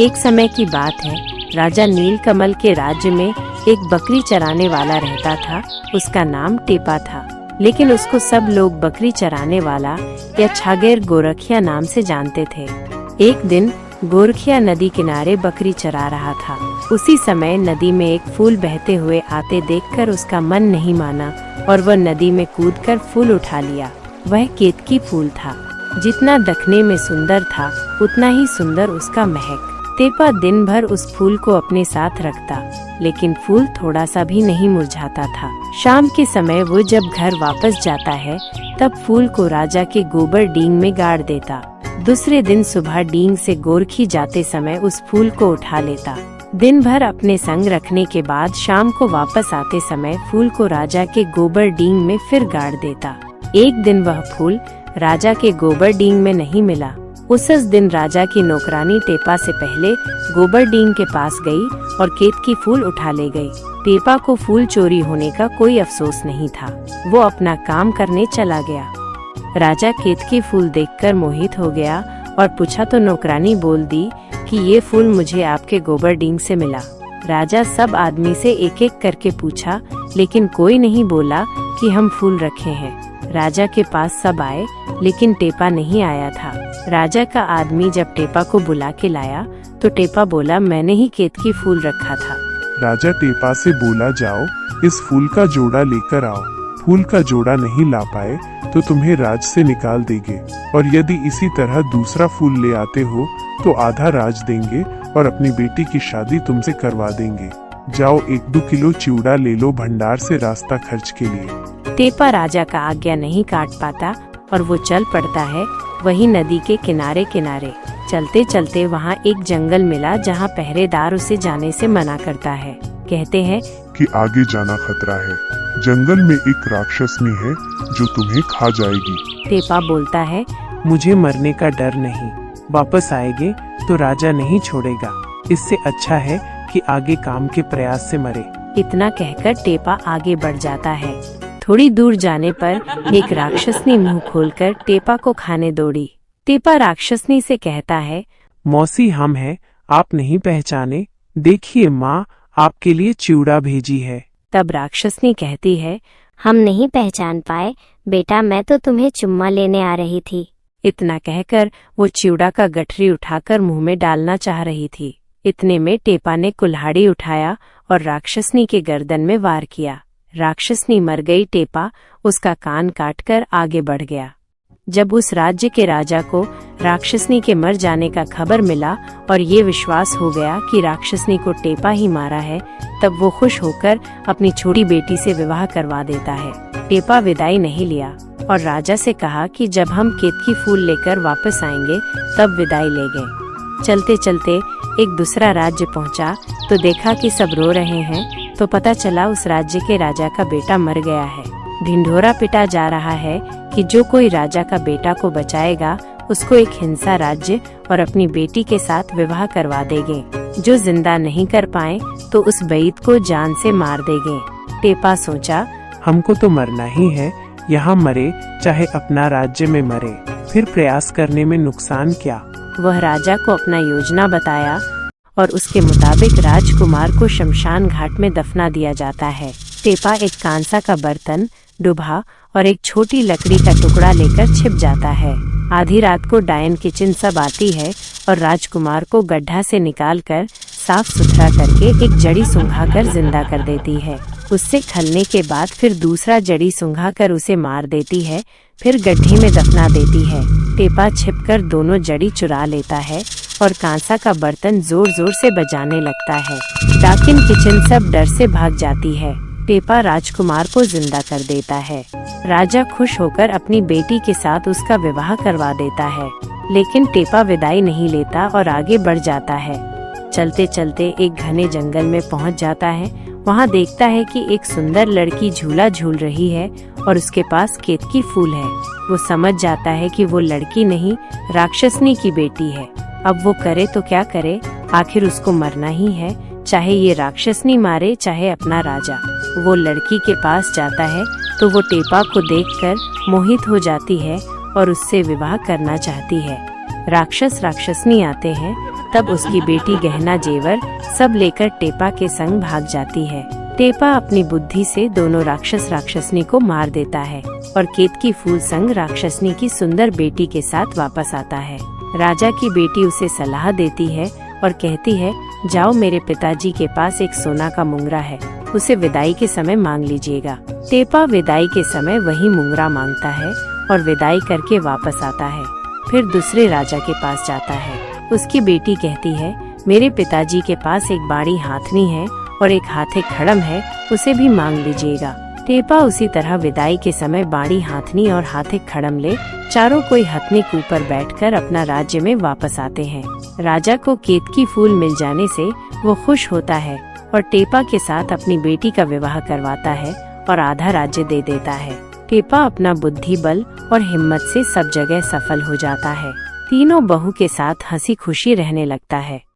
एक समय की बात है, राजा नीलकमल के राज्य में एक बकरी चराने वाला रहता था। उसका नाम टेपा था, लेकिन उसको सब लोग बकरी चराने वाला या छागेर गोरखिया नाम से जानते थे। एक दिन गोरखिया नदी किनारे बकरी चरा रहा था। उसी समय नदी में एक फूल बहते हुए आते देखकर उसका मन नहीं माना और वह नदी में कूदकर फूल उठा लिया। वह केतकी फूल था। जितना दिखने में सुंदर था, उतना ही सुंदर उसका महक। टेपा दिन भर उस फूल को अपने साथ रखता, लेकिन फूल थोड़ा सा भी नहीं मुरझाता था। शाम के समय वो जब घर वापस जाता है, तब फूल को राजा के गोबर डींग में गाड़ देता। दूसरे दिन सुबह डींग से गोरखी जाते समय उस फूल को उठा लेता। दिन भर अपने संग रखने के बाद शाम को वापस आते समय फूल को राजा के गोबर डींग में फिर गाड़ देता। एक दिन वह फूल राजा के गोबर डींग में नहीं मिला। उस दिन राजा की नौकरानी टेपा से पहले गोबर डींग के पास गई और केतकी फूल उठा ले गई। टेपा को फूल चोरी होने का कोई अफसोस नहीं था। वो अपना काम करने चला गया। राजा केतकी फूल देखकर मोहित हो गया और पूछा तो नौकरानी बोल दी कि ये फूल मुझे आपके गोबर डींग से मिला। राजा सब आदमी से एक एक करके पूछा, लेकिन कोई नहीं बोला कि हम फूल रखे हैं। राजा के पास सब आए, लेकिन टेपा नहीं आया था। राजा का आदमी जब टेपा को बुला के लाया तो टेपा बोला, मैंने ही केतकी फूल रखा था। राजा टेपा से बोला, जाओ इस फूल का जोड़ा लेकर आओ। फूल का जोड़ा नहीं ला पाए तो तुम्हें राज से निकाल देंगे, और यदि इसी तरह दूसरा फूल ले आते हो तो आधा राज देंगे और अपनी बेटी की शादी तुमसे करवा देंगे। जाओ 1-2 किलो चिवड़ा ले लो भंडार से रास्ता खर्च के लिए। टेपा राजा का आज्ञा नहीं काट पाता और वो चल पड़ता है वही नदी के किनारे किनारे। चलते चलते वहाँ एक जंगल मिला जहाँ पहरेदार उसे जाने से मना करता है। कहते हैं कि आगे जाना खतरा है, जंगल में एक राक्षसनी है जो तुम्हें खा जाएगी। टेपा बोलता है, मुझे मरने का डर नहीं, वापस आएंगे तो राजा नहीं छोड़ेगा। इससे अच्छा है कि आगे काम के प्रयास से मरे। इतना कहकर टेपा आगे बढ़ जाता है। थोड़ी दूर जाने पर एक राक्षसनी मुंह खोलकर टेपा को खाने दौड़ी। टेपा राक्षसनी से कहता है, मौसी हम हैं, आप नहीं पहचाने? देखिए माँ, आपके लिए चिवड़ा भेजी है। तब राक्षसनी कहती है, हम नहीं पहचान पाए बेटा, मैं तो तुम्हें चुम्मा लेने आ रही थी। इतना कहकर वो चिवड़ा का गठरी उठाकर मुंह में डालना चाह रही थी। इतने में टेपा ने कुल्हाड़ी उठाया और राक्षसनी के गर्दन में वार किया। राक्षसनी मर गई। टेपा उसका कान काटकर आगे बढ़ गया। जब उस राज्य के राजा को राक्षसनी के मर जाने का खबर मिला और ये विश्वास हो गया कि राक्षसनी को टेपा ही मारा है, तब वो खुश होकर अपनी छोटी बेटी से विवाह करवा देता है। टेपा विदाई नहीं लिया और राजा से कहा कि जब हम केतकी फूल लेकर वापस आएंगे तब विदाई ले गए। चलते चलते एक दूसरा राज्य पहुंचा तो देखा कि सब रो रहे हैं, तो पता चला उस राज्य के राजा का बेटा मर गया है। ढिंढोरा पिटा जा रहा है कि जो कोई राजा का बेटा को बचाएगा उसको एक हिंसा राज्य और अपनी बेटी के साथ विवाह करवा देंगे। जो जिंदा नहीं कर पाए तो उस बैत को जान से मार देंगे। टेपा सोचा, हमको तो मरना ही है, यहाँ मरे चाहे अपना राज्य में मरे, फिर प्रयास करने में नुकसान क्या। वह राजा को अपना योजना बताया और उसके मुताबिक राजकुमार को शमशान घाट में दफना दिया जाता है। टेपा एक कांसा का बर्तन, डुबा और एक छोटी लकड़ी का टुकड़ा लेकर छिप जाता है। आधी रात को डायन किचन सब आती है और राजकुमार को गड्ढा से निकालकर साफ सुथरा करके एक जड़ी सूंघाकर जिंदा कर देती है। उससे खलने के बाद फिर दूसरा जड़ी सूंघाकर उसे मार देती है, फिर गड्ढे में दफना देती है। टेपा छिपकर दोनों जड़ी चुरा लेता है और कांसा का बर्तन जोर जोर से बजाने लगता है। डाकिन किचन सब डर से भाग जाती है। टेपा राजकुमार को जिंदा कर देता है। राजा खुश होकर अपनी बेटी के साथ उसका विवाह करवा देता है, लेकिन टेपा विदाई नहीं लेता और आगे बढ़ जाता है। चलते चलते एक घने जंगल में पहुंच जाता है। वहां देखता है कि एक सुंदर लड़की झूला झूल रही है और उसके पास केतकी फूल है। वो समझ जाता है कि वो लड़की नहीं, राक्षसनी की बेटी है। अब वो करे तो क्या करे, आखिर उसको मरना ही है, चाहे ये राक्षसनी मारे चाहे अपना राजा। वो लड़की के पास जाता है तो वो टेपा को देखकर मोहित हो जाती है और उससे विवाह करना चाहती है। राक्षस राक्षसनी आते हैं तब उसकी बेटी गहना जेवर सब लेकर टेपा के संग भाग जाती है। टेपा अपनी बुद्धि से दोनों राक्षस राक्षसनी को मार देता है और केतकी फूल संग राक्षसनी की सुंदर बेटी के साथ वापस आता है। राजा की बेटी उसे सलाह देती है और कहती है, जाओ मेरे पिताजी के पास एक सोना का मुंगरा है, उसे विदाई के समय मांग लीजिएगा। टेपा विदाई के समय वही मुंगरा मांगता है और विदाई करके वापस आता है। फिर दूसरे राजा के पास जाता है। उसकी बेटी कहती है, मेरे पिताजी के पास एक बाड़ी हाथनी है और एक हाथे खड़म है, उसे भी मांग लीजिएगा। टेपा उसी तरह विदाई के समय बाड़ी हाथनी और हाथे खड़म ले चारों कोई हथनी के ऊपर बैठकर अपना राज्य में वापस आते हैं। राजा को केतकी फूल मिल जाने से वो खुश होता है और टेपा के साथ अपनी बेटी का विवाह करवाता है और आधा राज्य दे देता है। टेपा अपना बुद्धि बल और हिम्मत से सब जगह सफल हो जाता है। तीनों बहू के साथ हंसी खुशी रहने लगता है।